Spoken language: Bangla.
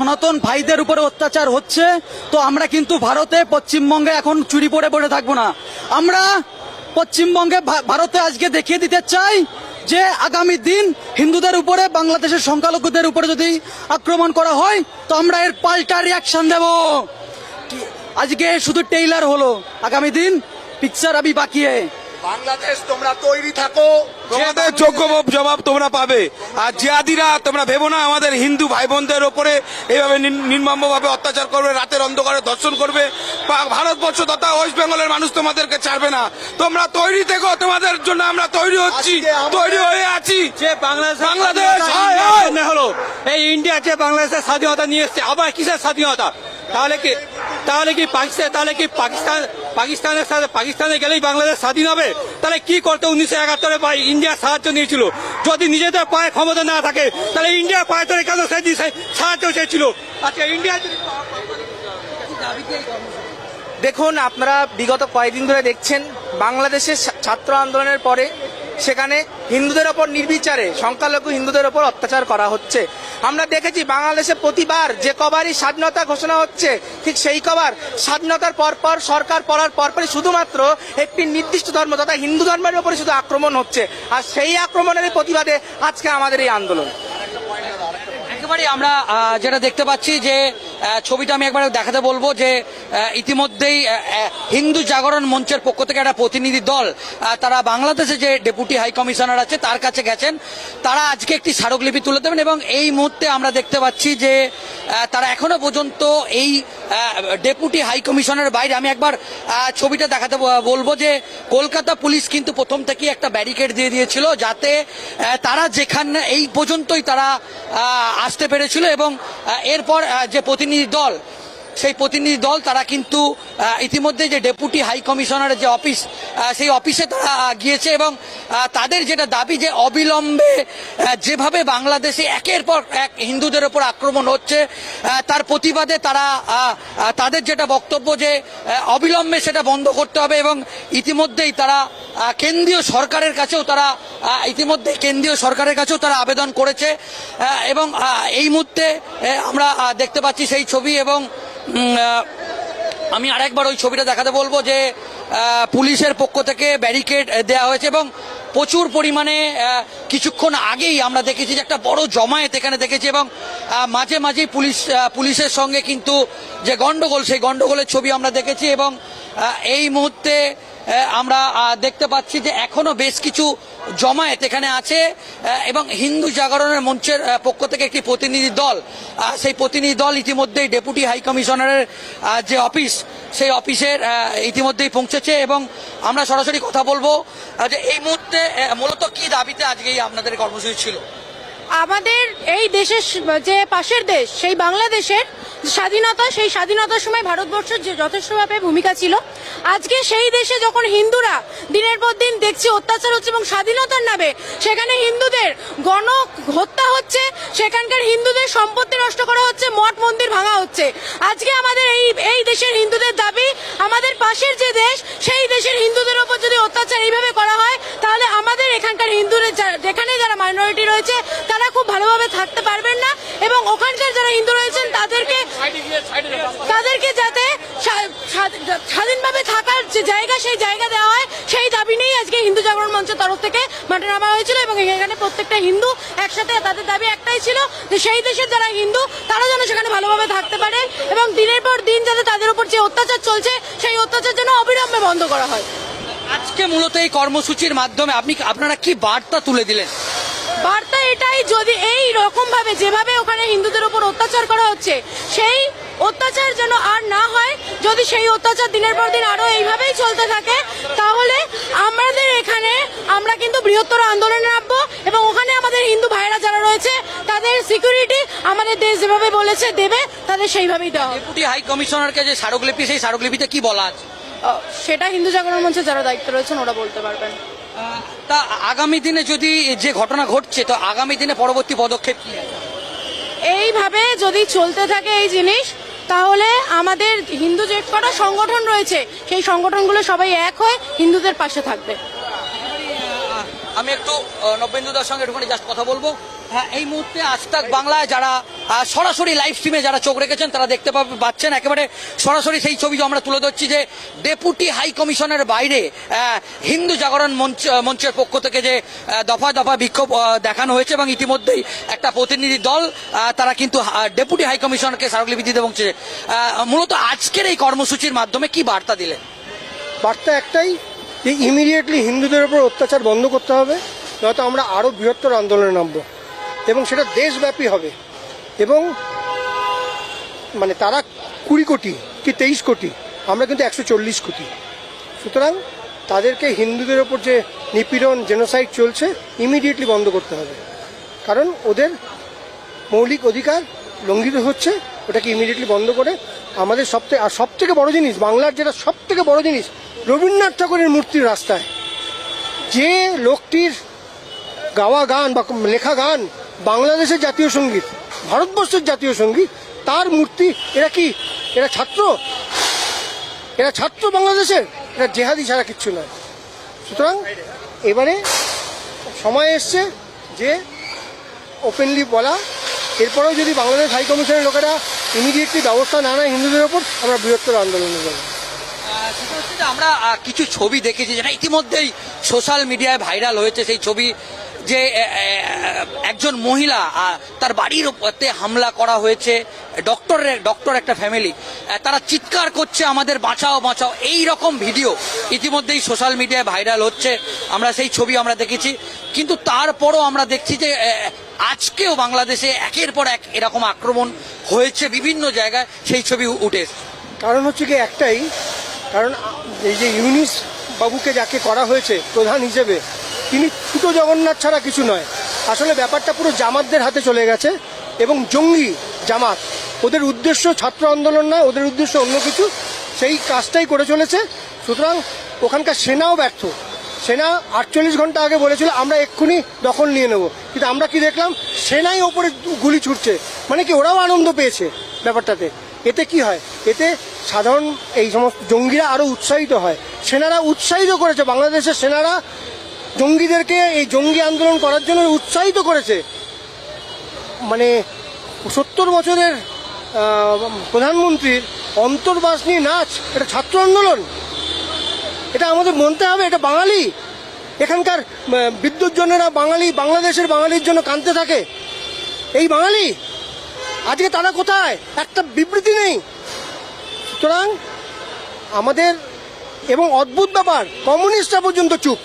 সনাতন ভাইদের উপরে অত্যাচার হচ্ছে, তো আমরা কিন্তু ভারতে পশ্চিমবঙ্গে এখন চুরি পরে বসে থাকবো না। আমরা পশ্চিমবঙ্গে ভারতে আজকে দেখিয়ে দিতে চাই যে আগামী দিন হিন্দুদের উপরে, বাংলাদেশের সংখ্যালঘুদের উপরে যদি আক্রমণ করা হয় তো আমরা এর পাল্টা রিয়াকশন দেব। আজকে শুধু টেইলার হলো, আগামী দিন পিকচার আবি বাকি है। বাংলাদেশ তোমরা তৈরি থাকো, তোমাদের যোগ্য জবাব তোমরা পাবে। আর জিহাদিরা তোমরা ভেবো না আমাদের হিন্দু ভাই বোনদের ওপরে এইভাবে নির্মমভাবে অত্যাচার করবে, রাতের অন্ধকারে ধর্ষণ করবে। ভারতবর্ষ তথা ওয়েস্ট বেঙ্গলের মানুষ তোমাদেরকে ছাড়বে না। তোমরা তৈরি থেকো, তোমাদের জন্য আমরা তৈরি হচ্ছি, তৈরি হয়ে আছি। যে বাংলাদেশ হলো এই ইন্ডিয়া যে বাংলাদেশের স্বাধীনতা নিয়ে এসছে, আবার কিসের স্বাধীনতা? তাহলে কি পাকিস্তানের সাথে পাকিস্তানে গেলেই বাংলাদেশ স্বাধীন হবে? তাহলে কি করতে 1971 বা ইন্ডিয়া সাহায্য নিয়েছিল? যদি নিজেদের পায়ে ক্ষমতা না থাকে তাহলে ইন্ডিয়া পায়ে ধরে কেন সাহায্য চেয়েছিল? আচ্ছা, ইন্ডিয়া দেখুন, আপনারা বিগত কয়েকদিন ধরে দেখছেন বাংলাদেশের ছাত্র আন্দোলনের পরে সেখানে হিন্দুদের ওপর নির্বিচারে সংখ্যালঘু হিন্দুদের ওপর অত্যাচার করা হচ্ছে। আমরা দেখেছি বাংলাদেশে প্রতিবার যে কবারই স্বাধীনতা ঘোষণা হচ্ছে, ঠিক সেই কবার স্বাধীনতার পরপর সরকার পড়ার পরপরই শুধুমাত্র একটি নির্দিষ্ট ধর্ম তথা হিন্দু ধর্মের উপরে শুধু আক্রমণ হচ্ছে। আর সেই আক্রমণের প্রতিবাদে আজকে আমাদের এই আন্দোলন। একেবারে আমরা যেটা দেখতে পাচ্ছি যে ছবিটা আমি একবার দেখাতে বলবো যে ইতিমধ্যেই হিন্দু জাগরণ মঞ্চের পক্ষ থেকে একটা প্রতিনিধি দল তারা বাংলাদেশে যে ডেপুটি হাই কমিশনার আছে তার কাছে গেছেন। তারা আজকে একটি স্মারকলিপি তুলে দেবেন এবং এই মুহূর্তে আমরা দেখতে পাচ্ছি যে তারা এখনো পর্যন্ত এই ডেপুটি হাই কমিশনারের বাইরে, আমি একবার ছবিটা দেখাতে বলবো যে কলকাতা পুলিশ কিন্তু প্রথম থেকেই একটা ব্যারিকেড দিয়ে দিয়েছিল যাতে তারা যেখানে এই পর্যন্তই তারা আসতে পেরেছিল এবং এরপর যে প্রতিনিধি দল, সেই প্রতিনিধি দল তারা কিন্তু ইতিমধ্যে যে ডেপুটি হাই কমিশনারের যে অফিস, সেই অফিসে তারা গিয়েছে এবং তাদের যেটা দাবি যে অবিলম্বে যেভাবে বাংলাদেশে একের পর এক হিন্দুদের ওপর আক্রমণ হচ্ছে তার প্রতিবাদে তারা তাদের যেটা বক্তব্য যে অবিলম্বে সেটা বন্ধ করতে হবে এবং ইতিমধ্যেই তারা কেন্দ্রীয় সরকারের কাছেও তারা আবেদন করেছে এবং এই মুহূর্তে আমরা দেখতে পাচ্ছি সেই ছবি এবং আমি আরেকবার ওই ছবিটা দেখাতে বলবো যে পুলিশের পক্ষ থেকে ব্যারিকেড দেওয়া হয়েছে এবং প্রচুর পরিমাণে কিছুক্ষণ আগেই আমরা দেখেছি যে একটা বড় জমায়েত এখানে দেখেছি এবং মাঝে মাঝেই পুলিশের সঙ্গে কিন্তু যে গন্ডগোল, সেই গন্ডগোলের ছবি আমরা দেখেছি এবং এই মুহূর্তে আমরা দেখতে পাচ্ছি যে এখনো বেশ কিছু জমায়েত এখানে আছে এবং হিন্দু জাগরণের মঞ্চের পক্ষ থেকে একটি প্রতিনিধি দল, সেই প্রতিনিধি দল ইতিমধ্যেই ডেপুটি হাই কমিশনারের যে অফিস, সেই অফিসের ইতিমধ্যেই পৌঁছেছে এবং আমরা সরাসরি কথা বলবো যে এই মুহূর্তে মূলত কি দাবিতে আজকে আপনাদের কর্মসূচি ছিল? আমাদের এই দেশের যে পাশের দেশ সেই বাংলাদেশের স্বাধীনতা, সেই স্বাধীনতার সময় ভারতবর্ষের যে যথেষ্টভাবে ভূমিকা ছিল। আজকে সেই দেশে যখন হিন্দুরা দিনের পর দিন দেখছে অত্যাচার হচ্ছে এবং স্বাধীনতার নামে সেখানে হিন্দুদের গণ হত্যা হচ্ছে, সেখানকার হিন্দুদের সম্পত্তি নষ্ট করা হচ্ছে, মঠ মন্দির ভাঙা হচ্ছে। আজকে আমাদের এই দেশের হিন্দুদের দাবি, আমাদের পাশের যে দেশ সেই দেশের হিন্দুদের ওপর যদি অত্যাচার এইভাবে করা হয় তাহলে আমাদের এখানকার হিন্দুদের যেখানে যারা মাইনরিটি রয়েছে তারা খুব ভালোভাবে থাকতে পারবেন না এবং ওখানকার যারা হিন্দু রয়েছেন তাদেরকে যাতে স্বাধীনভাবে থাকার যে জায়গা, সেই জায়গা দেওয়া হয়, সেই দাবি নিয়েই আজকে হিন্দু জাগরণ মঞ্চের তরফ থেকে মাঠে নামা হয়েছিল এবং এখানে প্রত্যেকটা হিন্দু একসাথে, তাদের দাবি একটাই ছিল যে সেই দেশের যারা হিন্দু তারা যেন সেখানে ভালোভাবে থাকতে পারে এবং দিনের পর দিন যাতে তাদের উপর যে অত্যাচার চলছে সেই অত্যাচার যেন অবিলম্বে বন্ধ করা হয়। আজকে মূলত এই কর্মসূচির মাধ্যমে আপনারা কি বার্তা তুলে দিলেন? বার্তা এটাই, যদি এই রকম ভাবে যেভাবে ওখানে হিন্দুদের উপর অত্যাচার করা হচ্ছে সেই অত্যাচার যেন আর না হয়, যদি সেই অত্যাচার দিনের পর দিন আরো এইভাবেই চলতে থাকে তাহলে আমাদের এখানে আমরা কিন্তু বৃহত্তর আন্দোলনে নামবো এবং ওখানে আমাদের হিন্দু ভাইরা যারা রয়েছে তাদের সিকিউরিটি আমাদের দেশ যেভাবে বলেছে দেবে, তাদের সেইভাবেই দেওয়া। ডেপুটি হাই কমিশনারকে যে স্মারকলিপি, সেই স্মারকলিপিতে কি বলা আছে? সেটা হিন্দু জাগরণ মঞ্চে যারা দায়িত্ব রয়েছেন ওরা বলতে পারবেন। তা আগামী দিনে যদি যে ঘটনা ঘটছে, তো আগামী দিনে পরবর্তী পদক্ষেপ কি? এইভাবে যদি চলতে থাকে এই জিনিস তাহলে আমাদের হিন্দু যে কটা সংগঠন রয়েছে সেই সংগঠনগুলো সবাই এক হয়ে হিন্দুদের পাশে থাকবে। আমি একটু নবেন্দুদার সঙ্গে একটুখানি জাস্ট কথা বলবো। হ্যাঁ, এই মুহূর্তে আজতাক বাংলায় যারা সরাসরি লাইভ স্ট্রিমে যারা চোখ রেখেছেন তারা দেখতে পাচ্ছেন একেবারে সরাসরি সেই ছবি আমরা তুলে ধরছি যে ডেপুটি হাই কমিশনের বাইরে হিন্দু জাগরণ মঞ্চের পক্ষ থেকে যে দফা দফা বিক্ষোভ দেখানো হয়েছে এবং ইতিমধ্যেই একটা প্রতিনিধি দল তারা কিন্তু ডেপুটি হাই কমিশনারকে স্মারকলিপি দিতে পৌঁছেছে। মূলত আজকের এই কর্মসূচির মাধ্যমে কি বার্তা দিলেন? বার্তা একটাই যে ইমিডিয়েটলি হিন্দুদের উপর অত্যাচার বন্ধ করতে হবে, নয়তো আমরা আরও বৃহত্তর আন্দোলনে নামব এবং সেটা দেশব্যাপী হবে। এবং মানে তারা 20 কোটি কি 23 কোটি, আমরা কিন্তু 140 কোটি। সুতরাং তাদেরকে হিন্দুদের ওপর যে নিপীড়ন জেনোসাইড চলছে ইমিডিয়েটলি বন্ধ করতে হবে, কারণ ওদের মৌলিক অধিকার লঙ্ঘিত হচ্ছে। ওটাকে ইমিডিয়েটলি বন্ধ করে আমাদের সবথেকে বড় জিনিস, বাংলার যেটা সবথেকে বড় জিনিস, রবীন্দ্রনাথ ঠাকুরের মূর্তির রাস্তায় যে লোকটির গাওয়া গান বা লেখা গান বাংলাদেশের জাতীয় সঙ্গীত, ভারতবর্ষের জাতীয় সঙ্গীত, তার মূর্তি, এরা ছাত্র বাংলাদেশের, এরা জেহাদি ছাড়া কিচ্ছু নয়। সুতরাং এবারে সময় এসছে যে ওপেনলি বলা, এরপরেও যদি বাংলাদেশ হাই কমিশনের লোকেরা ইমিডিয়েটলি ব্যবস্থা না নেয় হিন্দুদের ওপর, আমরা বৃহত্তর আন্দোলনে যাব। সেটা হচ্ছে যে আমরা কিছু ছবি দেখেছি যেটা ইতিমধ্যেই সোশ্যাল মিডিয়ায় ভাইরাল হয়েছে। সেই ছবি যে একজন মহিলা তার বাড়ির উপরে হামলা করা হয়েছে, ডক্টর একটা ফ্যামিলি, তারা চিৎকার করছে আমাদের বাঁচাও বাঁচাও, এই রকম ভিডিও ইতিমধ্যেই সোশ্যাল মিডিয়ায় ভাইরাল হচ্ছে। আমরা সেই ছবি আমরা দেখেছি, কিন্তু তারপরও আমরা দেখছি যে আজকেও বাংলাদেশে একের পর এক এরকম আক্রমণ হয়েছে বিভিন্ন জায়গায়, সেই ছবি উঠে এসেছে। কারণ হচ্ছে কি একটাই, কারণ এই যে ইউনিস বাবুকে যাকে করা হয়েছে প্রধান হিসেবে, তিনি ছোট জগন্নাথ ছাড়া কিছু নয়। আসলে ব্যাপারটা পুরো জামাতদের হাতে চলে গেছে এবং জঙ্গি জামাত, ওদের উদ্দেশ্য ছাত্র আন্দোলন নয়, ওদের উদ্দেশ্য অন্য কিছু, সেই কাজটাই করে চলেছে। সুতরাং ওখানকার সেনাও ব্যর্থ। সেনা 48 ঘন্টা আগে বলেছিল আমরা এক্ষুনি দখল নিয়ে নেব, কিন্তু আমরা কি দেখলাম, সেনাই ওপরে গুলি ছুটছে। মানে কি, ওরাও আনন্দ পেয়েছে ব্যাপারটাতে। এতে কি হয়, এতে সাধারণ এই সমস্ত জঙ্গিরা আরও উৎসাহিত হয়। সেনারা উৎসাহিত করেছে, বাংলাদেশের সেনারা জঙ্গিদেরকে এই জঙ্গি আন্দোলন করার জন্য উৎসাহিত করেছে। মানে 70 বছরের প্রধানমন্ত্রীর অন্তর্বাস নিয়ে নাচ, এটা ছাত্র আন্দোলন? এটা আমাদের মানতে হবে, এটা বাঙালি। এখানকার বিদ্যুৎজনেরা বাঙালি, বাংলাদেশের বাঙালির জন্য কাঁদতে থাকে, এই বাঙালি। আজকে তারা কোথায়? একটা বিবৃতি নেই। সুতরাং আমাদের, এবং অদ্ভুত ব্যাপার, কমিউনিস্টরা পর্যন্ত চুপ।